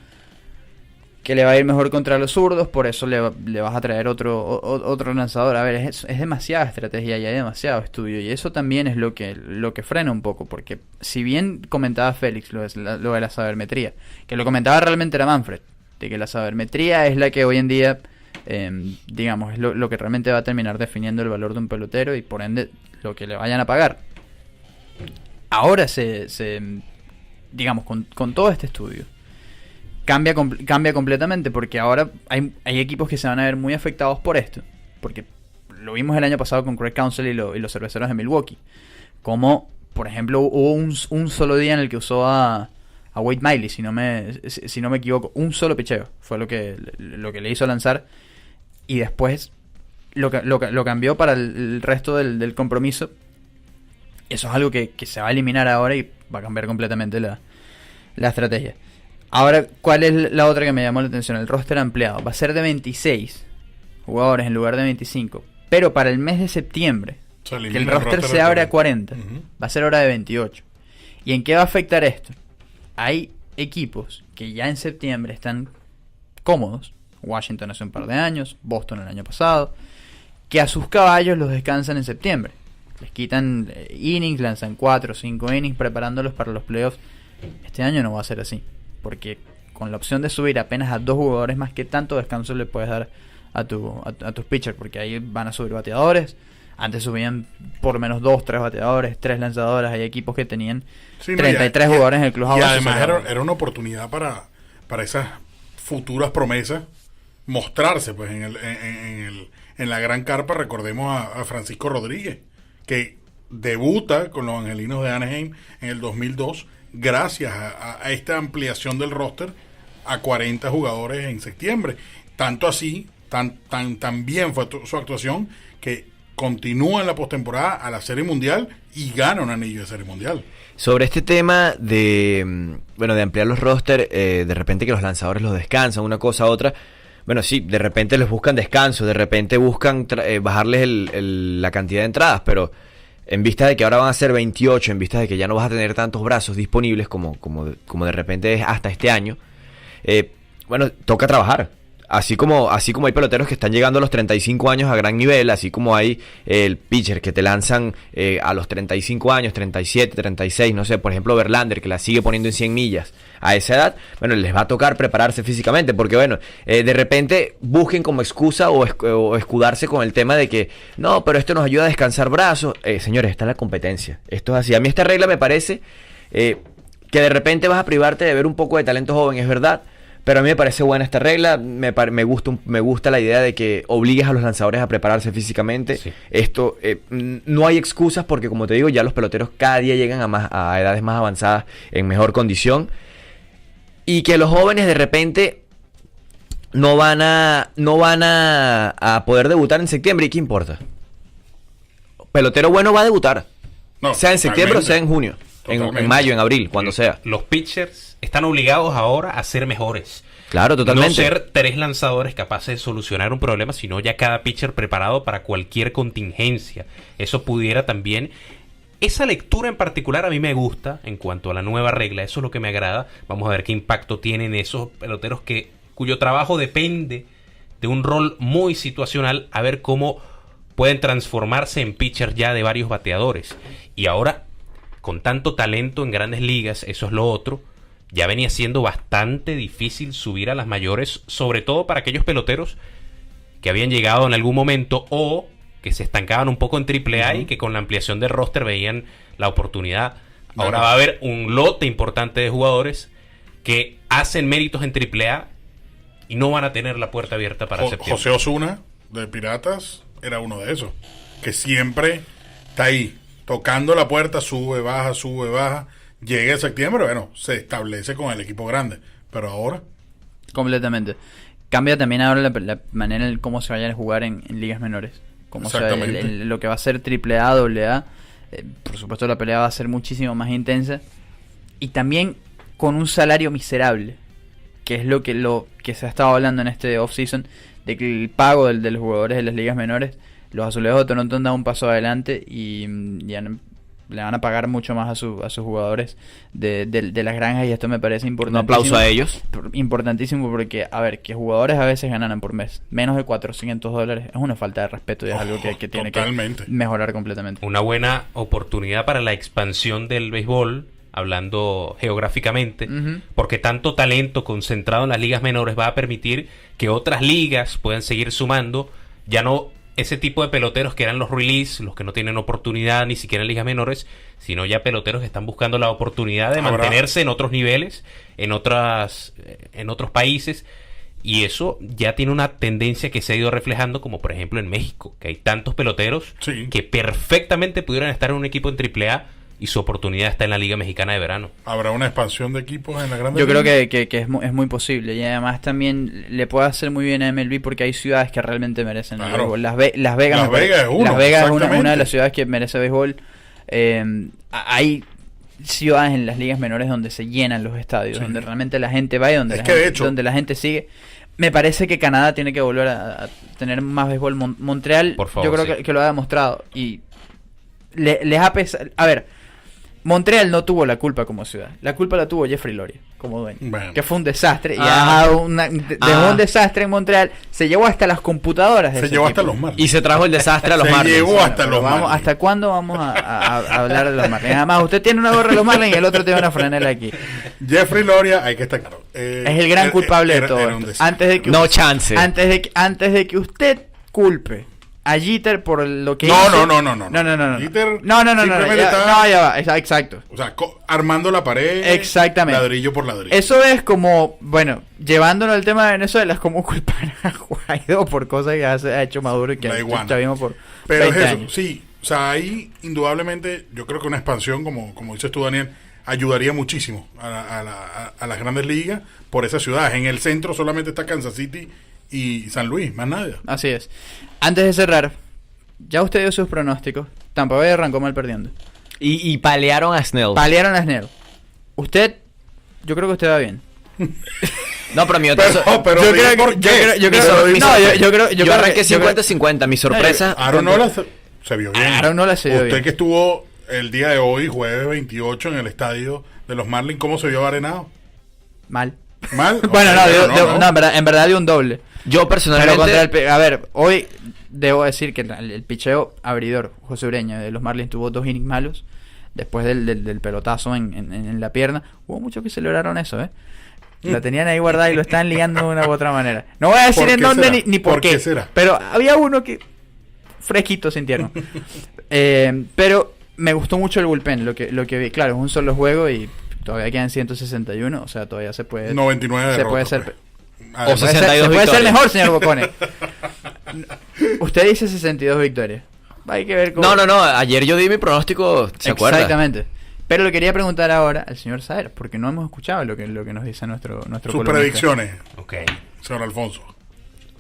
S3: que le va a ir mejor contra los zurdos, por eso le vas a traer otro lanzador. A ver, es demasiada estrategia y hay demasiado estudio, y eso también es lo que frena un poco, porque si bien comentaba Félix lo de la sabermetría, que lo comentaba realmente era Manfred, de que la sabermetría es la que hoy en día, digamos, es lo que realmente va a terminar definiendo el valor de un pelotero y por ende lo que le vayan a pagar. Ahora digamos, con todo este estudio, cambia completamente, porque ahora hay equipos que se van a ver muy afectados por esto, porque lo vimos el año pasado con Craig Counsell y los cerveceros de Milwaukee, como por ejemplo hubo un solo día en el que usó a Wade Miley, si no me equivoco, un solo picheo fue lo que le hizo lanzar, y después lo cambió para el resto del compromiso. Eso es algo que se va a eliminar ahora y va a cambiar completamente la estrategia. Ahora, ¿cuál es la otra que me llamó la atención? El roster ampliado. Va a ser de 26 jugadores en lugar de 25. Pero para el mes de septiembre, que el roster se abre a 40, va a ser ahora de 28. ¿Y en qué va a afectar esto? Hay equipos que ya en septiembre están cómodos. Washington hace un par de años, Boston el año pasado, que a sus caballos los descansan en septiembre. Les quitan innings, lanzan 4 o 5 innings preparándolos para los playoffs. Este año no va a ser así, porque con la opción de subir apenas a 2 jugadores más, que tanto descanso le puedes dar a tus pitchers, porque ahí van a subir bateadores. Antes subían por lo menos 2, 3 bateadores, 3 lanzadores. Hay equipos que tenían 33 jugadores en el clubhouse.
S2: Y además era una oportunidad para esas futuras promesas mostrarse pues en la gran carpa. Recordemos a Francisco Rodríguez, que debuta con los Angelinos de Anaheim en el 2002 gracias a esta ampliación del roster a 40 jugadores en septiembre. Tanto así, tan bien fue su actuación, que continúa en la postemporada a la Serie Mundial y gana un anillo de Serie Mundial.
S5: Sobre este tema de ampliar los roster, de repente que los lanzadores los descansan, una cosa a otra. Bueno, sí, de repente les buscan descanso, de repente buscan bajarles la cantidad de entradas, pero en vista de que ahora van a ser 28, en vista de que ya no vas a tener tantos brazos disponibles como de repente es hasta este año, toca trabajar. Así como hay peloteros que están llegando a los 35 años a gran nivel, así como hay el pitcher que te lanzan a los 35 años, 37, 36, no sé, por ejemplo Verlander, que la sigue poniendo en 100 millas a esa edad, les va a tocar prepararse físicamente, porque de repente busquen como excusa o escudarse con el tema de que no, pero esto nos ayuda a descansar brazos. Señores, está la competencia, esto es así. A mí esta regla me parece que de repente vas a privarte de ver un poco de talento joven, es verdad. Pero a mí me parece buena esta regla, me gusta la idea de que obligues a los lanzadores a prepararse físicamente. Sí. Esto, no hay excusas, porque como te digo, ya los peloteros cada día llegan a edades más avanzadas en mejor condición. Y que los jóvenes de repente no van a poder debutar en septiembre. ¿Y qué importa? Pelotero bueno va a debutar, sea en septiembre o sea en junio, en mayo, en abril, cuando sea.
S4: Los pitchers están obligados ahora a ser mejores.
S5: Claro, totalmente.
S4: No ser 3 lanzadores capaces de solucionar un problema, sino ya cada pitcher preparado para cualquier contingencia. Eso pudiera también... Esa lectura en particular a mí me gusta en cuanto a la nueva regla. Eso es lo que me agrada. Vamos a ver qué impacto tienen esos peloteros cuyo trabajo depende de un rol muy situacional, a ver cómo pueden transformarse en pitchers ya de varios bateadores. Y ahora, con tanto talento en grandes ligas, eso es lo otro. Ya venía siendo bastante difícil subir a las mayores, sobre todo para aquellos peloteros que habían llegado en algún momento o que se estancaban un poco en AAA y que con la ampliación del roster veían la oportunidad. Ahora va a haber un lote importante de jugadores que hacen méritos en AAA y no van a tener la puerta abierta para septiembre.
S2: José Osuna, de Piratas, era uno de esos, que siempre está ahí, tocando la puerta, sube, baja. Llega en septiembre, se establece con el equipo grande. Pero ahora... Completamente.
S3: Cambia también ahora la manera en cómo se vayan a jugar en ligas menores. Como lo que va a ser AAA, AA. Por supuesto la pelea va a ser muchísimo más intensa. Y también con un salario miserable. Que es lo que se ha estado hablando en este off-season. De que el pago de los jugadores de las ligas menores... Los Azulejos de Toronto han dado un paso adelante y han le van a pagar mucho más a sus jugadores de las granjas, y esto me parece
S5: Un
S3: importantísimo.
S5: aplauso a ellos.
S3: Importantísimo porque, a ver, que jugadores a veces ganan por mes menos de $400 es una falta de respeto y es algo que tiene
S2: totalmente.
S3: que mejorar completamente.
S4: Una buena oportunidad para la expansión del béisbol, hablando geográficamente,
S3: Ujú.
S4: porque tanto talento concentrado en las ligas menores va a permitir que otras ligas puedan seguir sumando, ya no ese tipo de peloteros que eran los release, los que no tienen oportunidad ni siquiera en ligas menores, sino ya peloteros que están buscando la oportunidad de
S2: Habrá.
S4: mantenerse en otros niveles, en otros países. Y eso ya tiene una tendencia que se ha ido reflejando, como por ejemplo en México, que hay tantos peloteros
S2: Sí.
S4: que perfectamente pudieran estar en un equipo en AAA y su oportunidad está en la Liga Mexicana de Verano.
S2: ¿Habrá una expansión de equipos en la Grande
S3: Yo creo
S2: Liga?
S3: que es muy posible, y además también le puede hacer muy bien a MLB porque hay ciudades que realmente merecen el
S2: Claro.
S3: béisbol. Las Vegas,
S2: Las
S3: me parece-
S2: Vegas es uno,
S3: Las Vegas es una
S2: exactamente.
S3: de las ciudades que merece béisbol. Hay ciudades en las ligas menores donde se llenan los estadios,
S2: Sí.
S3: donde realmente la gente va y donde,
S2: Es
S3: la
S2: que de
S3: gente,
S2: hecho-
S3: donde la gente sigue. Me parece que Canadá tiene que volver a tener más béisbol. Montreal,
S4: Por favor,
S3: yo creo
S4: sí.
S3: que lo ha demostrado. Y les ha pesado. A ver, Montreal no tuvo la culpa como ciudad. La culpa la tuvo Jeffrey Loria como dueño.
S2: Bueno.
S3: Que fue un desastre. Y
S5: Ah.
S3: ha dejó un desastre en Montreal. Se llevó hasta las computadoras. de
S2: Se
S3: ese
S2: llevó
S3: equipo.
S2: hasta los Marlins.
S5: Y se trajo el desastre a los
S2: Se
S5: Marlins.
S2: llevó hasta
S3: Pero
S2: los
S3: vamos,
S2: Marlins.
S3: ¿hasta cuándo vamos a hablar de los Marlins? Además, usted tiene una gorra de los Marlins y el otro tiene una franela aquí.
S2: Jeffrey Loria, hay que estar claro.
S3: Es el gran culpable de todo
S2: era un
S3: esto.
S2: desastre.
S3: Antes de que
S5: No chance.
S3: antes de que usted culpe a Jeter por lo que
S2: No,
S3: hizo.
S2: no.
S3: No.
S2: Jeter
S3: No.
S2: simplemente
S3: Ya,
S2: estaba-
S3: no, ya va. Exacto.
S2: O sea, armando la pared.
S3: Exactamente.
S2: Ladrillo por ladrillo.
S3: Eso es como, bueno, llevándolo al tema de Venezuela, es como culpar a Guaidó por cosas que ha hecho Maduro y que
S2: La
S3: ha hecho
S2: iguana.
S3: chavismo por
S2: Pero es
S3: 20
S2: eso,
S3: años.
S2: sí. O sea, ahí indudablemente yo creo que una expansión, como dices tú, Daniel, ayudaría muchísimo a las grandes ligas por esas ciudades. En el centro solamente está Kansas City y San Luis, más nada.
S3: Así es. Antes de cerrar, ya usted dio sus pronósticos. Tampa Bay arrancó mal perdiendo.
S5: Y palearon a Snell.
S3: Palearon a Snell. Usted, yo creo que usted va bien.
S5: No, pero mi
S2: Pero
S3: yo
S2: dime
S3: creo-
S2: por
S3: yo
S2: qué.
S3: creo- yo
S2: Mi
S3: creo-
S2: sorpresa-
S3: no, yo creo-
S5: Yo
S3: creo
S5: arranqué
S3: que- yo creo-
S5: 50-50. Mi sorpresa.
S2: Aaron Nola se vio bien.
S3: Aaron Nola se vio
S2: Usted
S3: bien.
S2: que estuvo el día de hoy, jueves 28, en el estadio de los Marlins, ¿cómo se vio arenado?
S3: Mal.
S2: ¿Mal?
S3: Bueno,
S2: Ok,
S3: no, en verdad dio un doble.
S5: Yo
S3: Pero
S5: personalmente.
S3: contra a ver, hoy debo decir que el picheo abridor, José Ureña, de los Marlins, tuvo 2 innings malos. Después del pelotazo en la pierna. Hubo muchos que celebraron eso, ¿eh? La tenían ahí guardada y lo estaban ligando de una u otra manera. No voy a decir
S2: ¿Por
S3: en
S2: qué
S3: dónde
S2: será?
S3: ni por
S2: ¿Por
S3: qué.
S2: qué será?
S3: Pero había uno que fresquito sintieron. Pero me gustó mucho el bullpen, lo que vi. Claro, es un solo juego y todavía quedan 161. O sea, todavía se puede...
S2: 99
S3: se
S2: derrotas,
S3: puede ser...
S2: pues.
S5: O
S2: Además,
S3: Puede ser-
S5: 62
S3: se puede ser
S5: victorias.
S3: mejor, señor Bocone. Usted dice 62 victorias. Hay que ver cómo...
S5: No. Ayer yo di mi pronóstico. ¿Se acuerda?
S3: Exactamente. Pero le quería preguntar ahora al señor Saer, porque no hemos escuchado lo que nos dice nuestro
S2: sus
S3: columnista.
S2: predicciones,
S4: Ok.
S2: señor Alfonso.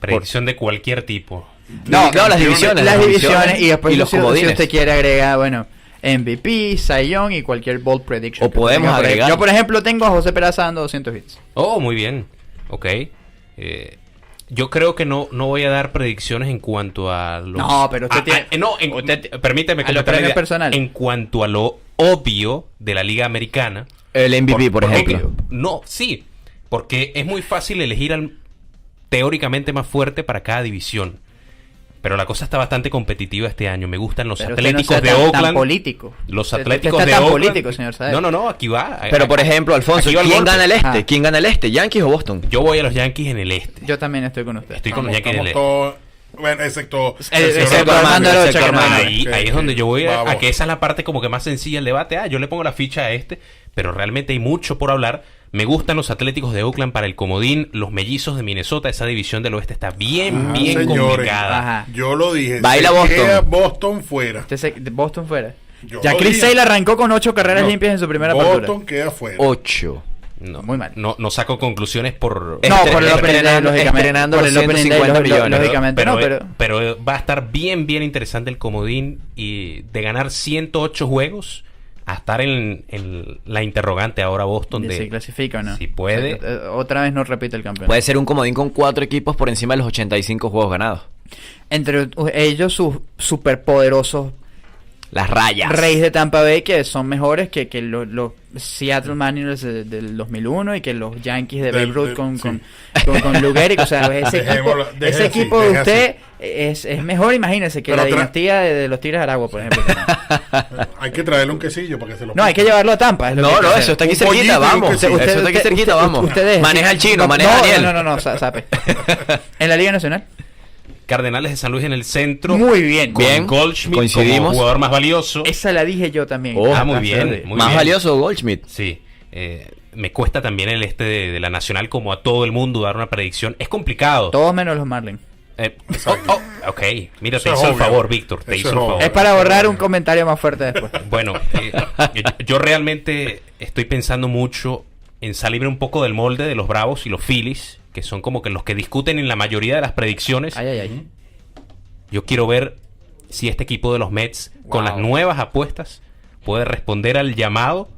S4: Predicción de cualquier tipo.
S3: No,
S5: No, las divisiones.
S3: las divisiones y después
S5: y los
S3: si
S5: comodines.
S3: usted quiere agregar, bueno, MVP, Cy Young y cualquier bold prediction.
S5: O
S3: que
S5: podemos
S3: tenga por ahí.
S5: agregar.
S3: Yo, por ejemplo, tengo a José Peraza dando 200 hits.
S4: Oh, muy bien. Ok. Yo creo que no voy a dar predicciones en cuanto a los...
S3: No, pero usted tiene...
S4: permíteme
S3: a los
S4: completar la
S3: premios
S4: idea.
S3: personales.
S4: En cuanto a lo obvio de la Liga Americana...
S5: El MVP, por ejemplo.
S4: No, sí. Porque es muy fácil elegir al teóricamente más fuerte para cada división. Pero la cosa está bastante competitiva este año. Me gustan los
S3: Pero usted no
S4: Atléticos
S3: sea
S4: de
S3: tan
S4: Oakland.
S3: político.
S4: Los
S3: Usted
S4: Atléticos
S3: está
S4: de
S3: tan
S4: Oakland.
S3: político, señor Saer.
S4: No, aquí va.
S5: Pero por ejemplo, Alfonso,
S4: Aquí va el
S5: ¿quién
S4: golpe.
S5: gana el este?
S3: Ah.
S5: ¿Quién gana el este? ¿Yankees o Boston?
S4: Yo voy a los Yankees en el este.
S3: Yo también estoy con usted.
S4: Estoy con los Yankees en el
S2: Estamos
S4: este.
S2: todos, bueno, excepto
S3: excepto
S2: señor
S3: Armando
S2: Armando,
S3: Arocha, que no
S2: Armando.
S4: Ahí,
S2: Ok,
S4: ahí es donde yo voy a
S2: vamos.
S4: que esa es la parte como que más sencilla del debate. Yo le pongo la ficha a este, pero realmente hay mucho por hablar. Me gustan los Atléticos de Oakland para el comodín, los Mellizos de Minnesota. Esa división del oeste está bien
S2: Señores,
S4: complicada.
S3: Ajá.
S2: yo lo dije.
S5: Baila
S2: se
S5: Boston.
S2: queda Boston fuera.
S3: De Boston fuera.
S2: Yo
S3: Ya
S2: lo
S3: Chris
S2: dije.
S3: Sale arrancó con 8 carreras
S2: No,
S3: limpias en su primera
S2: Boston
S3: apertura.
S2: queda fuera.
S5: 8.
S4: No,
S3: Muy mal.
S4: No saco conclusiones por...
S3: No, por el Opening Day,
S5: estrenando-
S3: lógicamente.
S5: estrenando
S3: Por
S5: los
S3: el Opening Day,
S5: 150 millones.
S3: lógicamente no,
S4: pero va a estar bien interesante el comodín y de ganar 108 juegos a estar en la interrogante ahora Boston
S3: de
S4: de
S3: si clasifica o no.
S4: si puede.
S3: O sea, otra vez no repite el campeonato.
S5: Puede ser un comodín con 4 equipos por encima de los 85 juegos ganados.
S3: Entre ellos sus superpoderosos
S5: Las rayas.
S3: Rays de Tampa Bay, que son mejores que los Seattle Mariners del 2001 y que los Yankees de Babe Ruth con Lou Gehrig. O sea, ese equipo de usted es mejor, imagínese, que
S2: Pero
S3: la dinastía de los Tigres de Aragua, por ejemplo.
S2: Hay que traerle un quesillo para que se lo
S3: No, hay que llevarlo a Tampa. Es lo que hay que hacer.
S5: Eso está aquí
S2: Un pollito
S5: cerquita,
S2: y un
S5: vamos.
S2: quesillo.
S5: Eso está aquí cerquita, vamos.
S3: Ustedes,
S5: Maneja el chino,
S3: no,
S5: maneja Daniel.
S3: No, sape. En la Liga Nacional.
S4: Cardenales de San Luis en el centro.
S3: Muy bien.
S4: Con
S5: Bien,
S4: Goldschmidt como
S5: coincidimos.
S4: jugador más valioso.
S3: Esa la dije yo también.
S5: Oh,
S4: muy bien. Muy
S5: Más
S4: bien.
S5: valioso Goldschmidt.
S4: Sí. Me cuesta también el de la Nacional, como a todo el mundo, dar una predicción. Es complicado.
S3: Todos menos los Marlins.
S4: Ok. Mira, te
S2: Eso es
S4: hizo el
S2: obvio.
S4: favor, Víctor. Te
S2: Eso
S4: hizo
S2: es
S4: el
S2: obvio.
S4: favor.
S3: Es para borrar un comentario más fuerte después.
S4: Bueno, yo realmente estoy pensando mucho en salirme un poco del molde de los Bravos y los Phillies, que son como que los que discuten en la mayoría de las predicciones.
S3: Ay.
S4: Yo quiero ver si este equipo de los Mets, con las nuevas apuestas, puede responder al llamado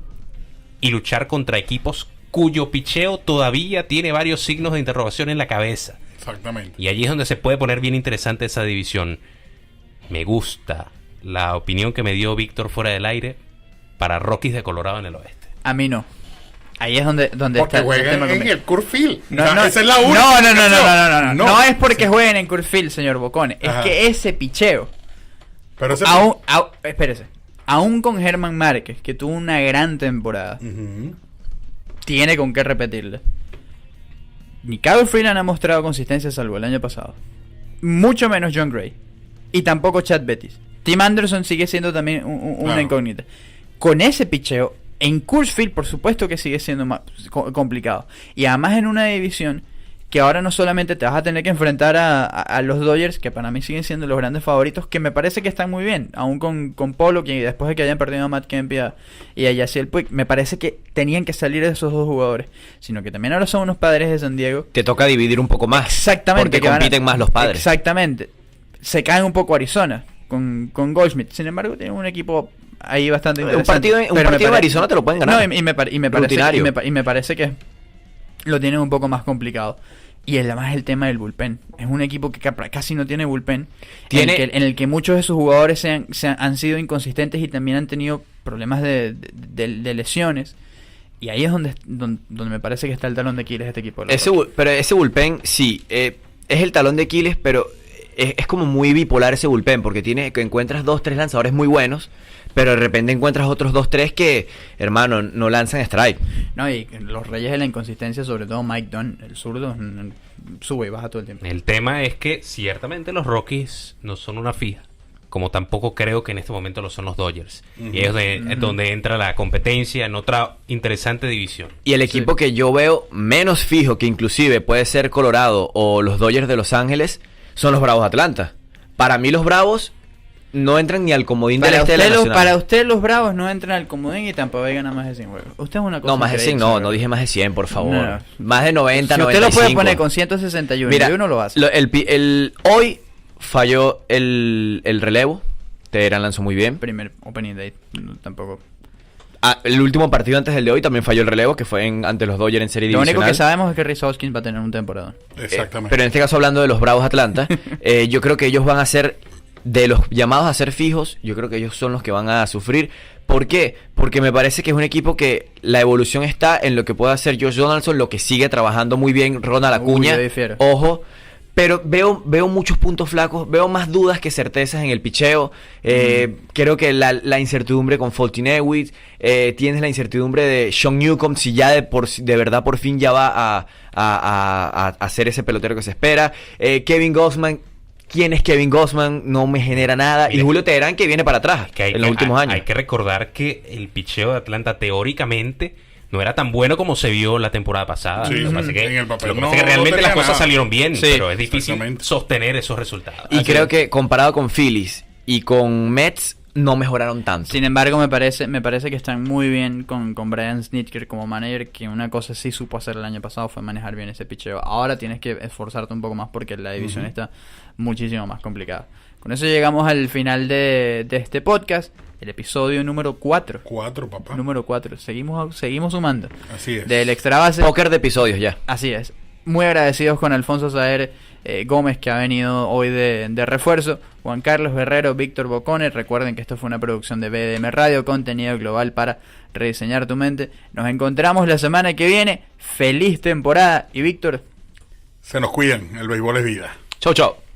S4: y luchar contra equipos cuyo picheo todavía tiene varios signos de interrogación en la cabeza.
S2: Exactamente.
S4: Y allí es donde se puede poner bien interesante esa división. Me gusta la opinión que me dio Víctor fuera del aire para Rockies de Colorado en el oeste.
S3: A mí no. Ahí es donde
S2: Porque
S3: está el
S2: juegan
S3: tema
S2: en
S3: conmigo.
S2: el Coors Field.
S3: No,
S2: O sea,
S3: no,
S2: esa es la única.
S3: no es porque jueguen en Coors Field, señor Bocón. Es
S2: Ajá.
S3: que ese picheo,
S2: Pero ese
S3: espérese, aún con Germán Márquez, que tuvo una gran temporada,
S2: Ujú.
S3: tiene con qué repetirle. Ni Kyle Freeland ha mostrado consistencia salvo el año pasado. Mucho menos John Gray. Y tampoco Chad Bettis. Tim Anderson sigue siendo también una
S2: Claro.
S3: incógnita. Con ese picheo, en Coors Field, por supuesto que sigue siendo más complicado. Y además en una división que ahora no solamente te vas a tener que enfrentar a los Dodgers, que para mí siguen siendo los grandes favoritos, que me parece que están muy bien, aún con Polo, que después de que hayan perdido a Matt Kemp y a Yasiel Puig, me parece que tenían que salir de esos dos jugadores, sino que también ahora son unos Padres de San Diego.
S5: Te toca dividir un poco más.
S3: Exactamente.
S5: Porque
S3: que van a-
S5: compiten más los Padres.
S3: Exactamente. Se caen un poco Arizona con Goldschmidt. Sin embargo, tienen un equipo ahí bastante
S5: Un
S3: interesante.
S5: partido
S3: Pero me
S5: en Arizona te lo pueden ganar.
S3: No, y me parece,
S5: Rutinario.
S3: y me parece que lo tienen un poco más complicado. Y además el tema del bullpen. Es un equipo que casi no tiene bullpen. En el que muchos de sus jugadores han sido inconsistentes y también han tenido problemas de lesiones. Y ahí es donde me parece que está el talón de Aquiles de este equipo.
S5: Pero ese bullpen, sí, es el talón de Aquiles, pero es como muy bipolar ese bullpen, porque que encuentras 2-3 lanzadores muy buenos, pero de repente encuentras otros 2-3 que, hermano, no lanzan strike.
S3: No, y los reyes de la inconsistencia, sobre todo Mike Dunn, el zurdo, sube y baja todo el tiempo.
S4: El tema es que ciertamente los Rockies no son una fija, como tampoco creo que en este momento lo son los Dodgers. Y es donde entra la competencia en otra interesante división.
S5: Y el equipo que yo veo menos fijo, que inclusive puede ser Colorado o los Dodgers de Los Ángeles, son los Bravos de Atlanta. Para mí los Bravos no entran ni al comodín del este de la Nacional.
S3: Para usted los Bravos no entran al comodín y Tampa Bay gana más de 100 juegos. Usted es una cosa
S5: No, más de 100
S3: increíble,
S5: no dije más de 100, por favor.
S3: No.
S5: Más de 90,
S3: si
S5: 95.
S3: usted lo puede poner con 161
S5: Mira,
S3: y uno lo hace.
S5: Hoy falló el relevo. Teherán lanzó muy bien.
S3: Primer opening day, tampoco.
S5: El último partido antes del de hoy también falló el relevo, que fue ante los Dodgers en serie
S3: Lo único
S5: divisional.
S3: que sabemos es que Rhys Hoskins va a tener un temporada.
S2: Exactamente.
S5: Pero en este caso, hablando de los Bravos Atlanta, yo creo que ellos van a ser, de los llamados a ser fijos, yo creo que ellos son los que van a sufrir. ¿Por qué? Porque me parece que es un equipo que la evolución está en lo que puede hacer Josh Donaldson, lo que sigue trabajando muy bien Ronald Acuña.
S3: yo difiero.
S5: Ojo. Pero veo muchos puntos flacos, veo más dudas que certezas en el picheo. Creo que la incertidumbre con Fulton Ewing, tienes la incertidumbre de Sean Newcomb, si ya de verdad por fin ya va a ser ese pelotero que se espera. Kevin Gausman, ¿quién es Kevin Gausman? No me genera nada.
S4: Mira,
S5: y Julio Teherán, que viene para atrás en los últimos años.
S4: Hay que recordar que el picheo de Atlanta teóricamente no era tan bueno como se vio la temporada pasada.
S2: Sí,
S4: Lo que pasa es que,
S2: en el papel
S4: lo que
S2: no-
S4: pasa es que
S2: no
S4: realmente
S2: tenía
S4: las cosas
S2: nada.
S4: salieron bien,
S5: Sí,
S4: pero es difícil
S2: exactamente.
S4: sostener esos resultados.
S5: Y creo que comparado con Phillies y con Mets, no mejoraron tanto.
S3: Sin embargo, me parece que están muy bien con Brian Snitker como manager, que una cosa sí supo hacer el año pasado fue manejar bien ese picheo. Ahora tienes que esforzarte un poco más porque la división está muchísimo más complicada. Con eso llegamos al final de este podcast, el episodio número 4.
S2: 4, papá.
S3: Número 4. Seguimos sumando.
S2: Así es.
S3: Del extra base.
S5: Póker de episodios ya.
S3: Así es. Muy agradecidos con Alfonso Saer Gómez, que ha venido hoy de refuerzo, Juan Carlos Guerrero, Víctor Bocone. Recuerden que esto fue una producción de BDM Radio, contenido global para rediseñar tu mente. Nos encontramos la semana que viene. Feliz temporada. Y Víctor,
S2: Se nos cuidan, el béisbol es vida.
S5: Chau, chau.